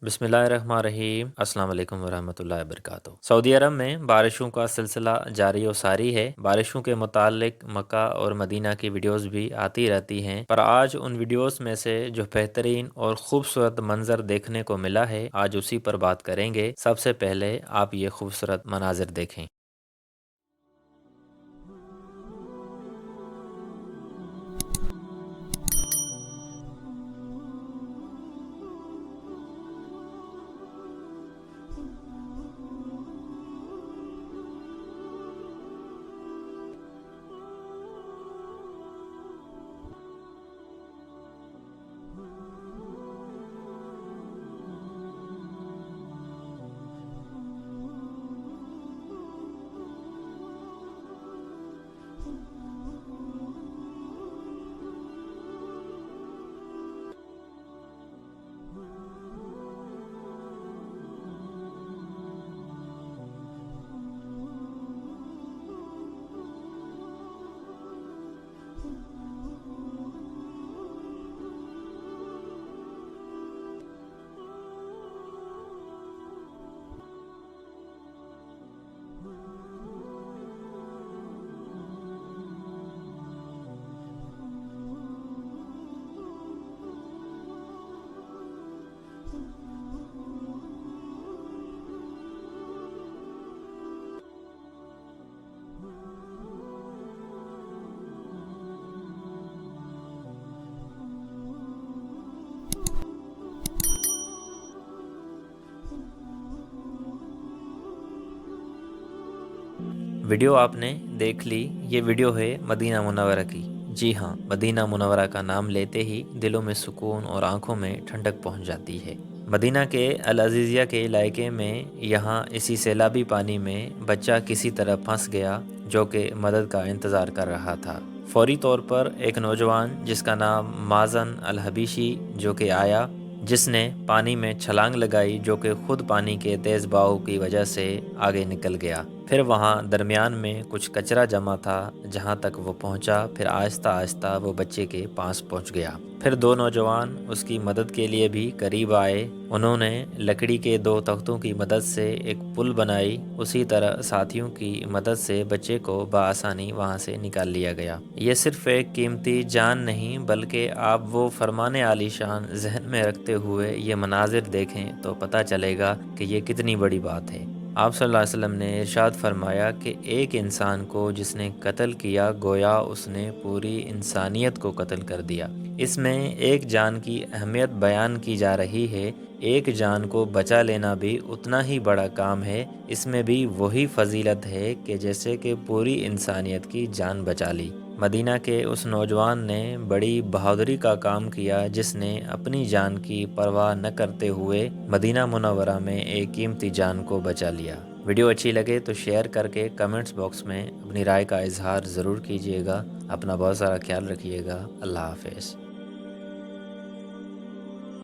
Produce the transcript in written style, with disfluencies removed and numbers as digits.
बिस्मिल्लाहिर्रहमानिर्रहीम अस्सलाम वालेकुम वरहमतुल्लाहि वबरकातुहू। सऊदी अरब में बारिशों का सिलसिला जारी व सारी है। बारिशों के मुतालिक मक्का और मदीना की वीडियोस भी आती रहती हैं, पर आज उन वीडियोस में से जो बेहतरीन और खूबसूरत मंजर देखने को मिला है, आज उसी पर बात करेंगे। सबसे पहले आप ये खूबसूरत मनाजिर देखें। वीडियो आपने देख ली। ये वीडियो है मदीना मुनव्वरा की। जी हाँ, मदीना मुनव्वरा का नाम लेते ही दिलों में सुकून और आंखों में ठंडक पहुंच जाती है। मदीना के अल अज़ीज़िया के इलाके में यहाँ इसी सैलाबी पानी में बच्चा किसी तरह फंस गया, जो कि मदद का इंतज़ार कर रहा था। फौरी तौर पर एक नौजवान जिसका नाम माज़न अल हबीशी जो कि आया, जिसने पानी में छलांग लगाई, जो कि खुद पानी के तेज़ बहाव की वजह से आगे निकल गया। फिर वहाँ दरमियान में कुछ कचरा जमा था, जहाँ तक वो पहुँचा। फिर आहिस्ता आहिस्ता वो बच्चे के पास पहुँच गया। फिर दो नौजवान उसकी मदद के लिए भी करीब आए। उन्होंने लकड़ी के दो तख्तों की मदद से एक पुल बनाई। उसी तरह साथियों की मदद से बच्चे को बआसानी वहाँ से निकाल लिया गया। ये सिर्फ एक कीमती जान नहीं, बल्कि आप वो फरमाने आलीशान जहन में रखते हुए ये मनाजिर देखें तो पता चलेगा कि ये कितनी बड़ी बात है। आप सल्लल्लाहु अलैहि वसल्लम ने इरशाद फरमाया कि एक इंसान को जिसने कत्ल किया, गोया उसने पूरी इंसानियत को कत्ल कर दिया। इसमें एक जान की अहमियत बयान की जा रही है। एक जान को बचा लेना भी उतना ही बड़ा काम है। इसमें भी वही फजीलत है कि जैसे कि पूरी इंसानियत की जान बचा ली। मदीना के उस नौजवान ने बड़ी बहादुरी का काम किया, जिसने अपनी जान की परवाह न करते हुए मदीना मुनव्वरा में एक कीमती जान को बचा लिया। वीडियो अच्छी लगे तो शेयर करके कमेंट्स बॉक्स में अपनी राय का इजहार ज़रूर कीजिएगा। अपना बहुत सारा ख्याल रखिएगा। अल्लाह हाफ़िज़।